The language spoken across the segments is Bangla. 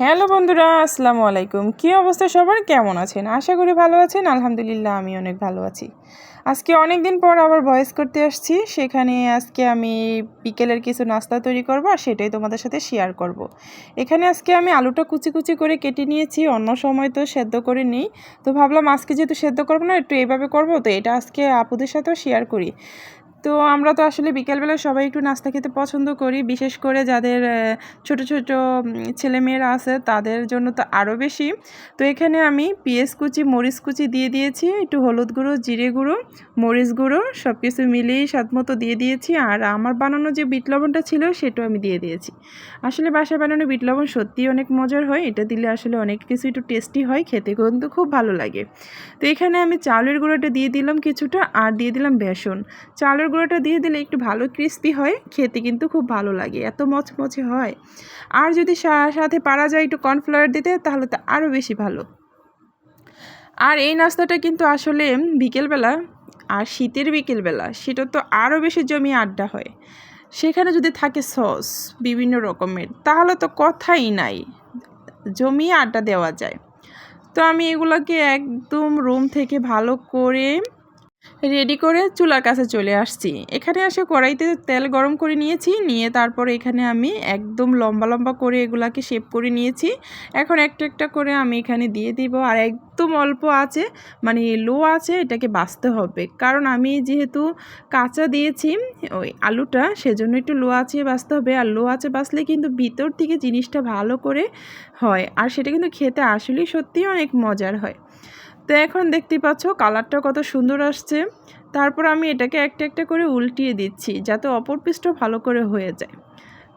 হ্যালো বন্ধুরা, আসসালামু আলাইকুম। কী অবস্থা সবার, কেমন আছেন? আশা করি ভালো আছেন। আলহামদুলিল্লাহ আমি অনেক ভালো আছি। আজকে অনেক দিন পর আবার ভয়েস করতে আসছি। সেখানে আজকে আমি বিকেলের কিছু নাস্তা তৈরি করব, আর সেটাই তোমাদের সাথে শেয়ার করব। এখানে আজকে আমি আলুটা কুচি কুচি করে কেটে নিয়েছি। অন্য সময় তো সেদ্ধ করে নিই, তো ভাবলাম আজকে যেহেতু সেদ্ধ করবো না, একটু এইভাবে করব, তো এটা আজকে আপুদের সাথেও শেয়ার করি। তো আমরা তো আসলে বিকেলবেলা সবাই একটু নাস্তা খেতে পছন্দ করি, বিশেষ করে যাদের ছোট ছোট ছেলেমেয়েরা আছে তাদের জন্য তো আরও বেশি। তো এখানে আমি পেঁয়াজ কুচি, মরিচ কুচি দিয়ে দিয়েছি, একটু হলুদ গুঁড়ো, জিরে গুঁড়ো, মরিচ গুঁড়ো সব কিছু মিলিয়ে স্বাদ মতো দিয়ে দিয়েছি। আর আমার বানানো যে বিট লবণটা ছিল সেটাও আমি দিয়ে দিয়েছি। আসলে বাসায় বানানো বিট লবণ সত্যিই অনেক মজার হয়, এটা দিলে আসলে অনেক কিছু একটু টেস্টি হয়, খেতে কিন্তু খুব ভালো লাগে। তো এখানে আমি চালের গুঁড়োটা দিয়ে দিলাম কিছুটা, আর দিয়ে দিলাম বেসন। চালের গুঁড়োটা দিয়ে দিলে একটু ভালো ক্রিস্পি হয়, খেতে কিন্তু খুব ভালো লাগে, এত মচমচে হয়। আর যদি সাথে পারা যায় একটু কর্নফ্লাওয়ার দিতে, তাহলে তো আরও বেশি ভালো। আর এই নাস্তাটা কিন্তু আসলে বিকেলবেলা, আর শীতের বিকেলবেলা সেটা তো আরও বেশি জমিয়ে আড্ডা হয়। সেখানে যদি থাকে সস বিভিন্ন রকমের, তাহলে তো কথাই নাই, জমিয়ে আড্ডা দেওয়া যায়। তো আমি এগুলোকে একদম রুম থেকে ভালো করে রেডি করে চুলার কাছে চলে আসছি। এখানে এসে কড়াইতে তেল গরম করে নিয়েছি, নিয়ে তারপরে এখানে আমি একদম লম্বা লম্বা করে এগুলাকে শেপ করে নিয়েছি। এখন একটা একটা করে আমি এখানে দিয়ে দিব, আর একদম অল্প আছে, মানে লো আছে, এটাকে বাছতে হবে। কারণ আমি যেহেতু কাঁচা দিয়েছি ওই আলুটা, সেজন্য একটু লো আছে বাছতে হবে। আর লো আছে বাছলে কিন্তু ভিতর থেকে জিনিসটা ভালো করে হয়, আর সেটা কিন্তু খেতে আসলেই সত্যিই অনেক মজার হয়। তো এখন দেখতে পাচ্ছ কালারটা কত সুন্দর আসছে। তারপর আমি এটাকে একটা একটা করে উল্টিয়ে দিচ্ছি, যাতে অপর পিসটা ভালো করে হয়ে যায়।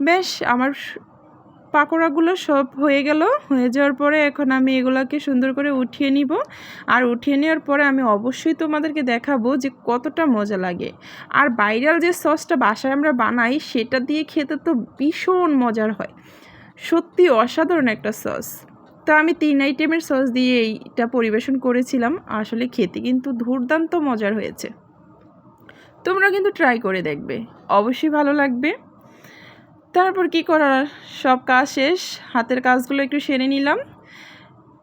বেশ, আমার পাকোড়াগুলো সব হয়ে গেল। হয়ে যাওয়ার পরে এখন আমি এগুলোকে সুন্দর করে উঠিয়ে নিব। আর উঠিয়ে নেওয়ার পরে আমি অবশ্যই তোমাদেরকে দেখাবো যে কতটা মজা লাগে। আর ভাইরাল যে সসটা বাসায় আমরা বানাই, সেটা দিয়ে খেতে তো ভীষণ মজার হয়, সত্যি অসাধারণ একটা সস। তো আমি 3 আইটেমের সস দিয়ে এইটা পরিবেশন করেছিলাম, আসলে খেতে কিন্তু দুর্দান্ত মজার হয়েছে। তোমরা কিন্তু ট্রাই করে দেখবে, অবশ্যই ভালো লাগবে। তারপর কি করার, সব কাজ শেষ, হাতের কাজগুলো একটু সেরে নিলাম।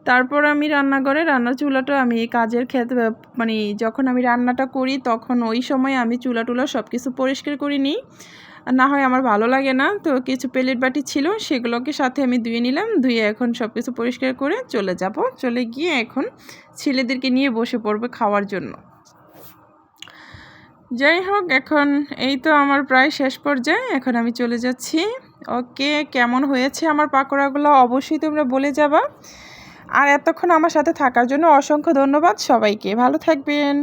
তারপর আমি রান্নাঘরে, রান্নার চুলাটা আমি কাজের ক্ষেত্রে, মানে যখন আমি রান্নাটা করি তখন ওই সময় আমি চুলা টুলা সব কিছু পরিষ্কার করে নিই, না হয় আমার ভালো লাগে না। তো কিছু প্লেট বাটি ছিল, সেগুলোকে সাথে আমি ধুয়ে নিলাম, ধুয়ে এখন সব কিছু পরিষ্কার করে চলে গিয়ে এখন ছেলেদেরকে নিয়ে বসে পড়বে খাওয়ার জন্য। যাই হোক, এখন এই তো আমার প্রায় শেষ পর্যায়ে, এখন আমি চলে যাচ্ছি। ওকে, কেমন হয়েছে আমার পাকোড়াগুলো অবশ্যই তোমরা বলে যাবা। আর এতক্ষণ আমার সাথে থাকার জন্য অসংখ্য ধন্যবাদ সবাইকে, ভালো থাকবেন।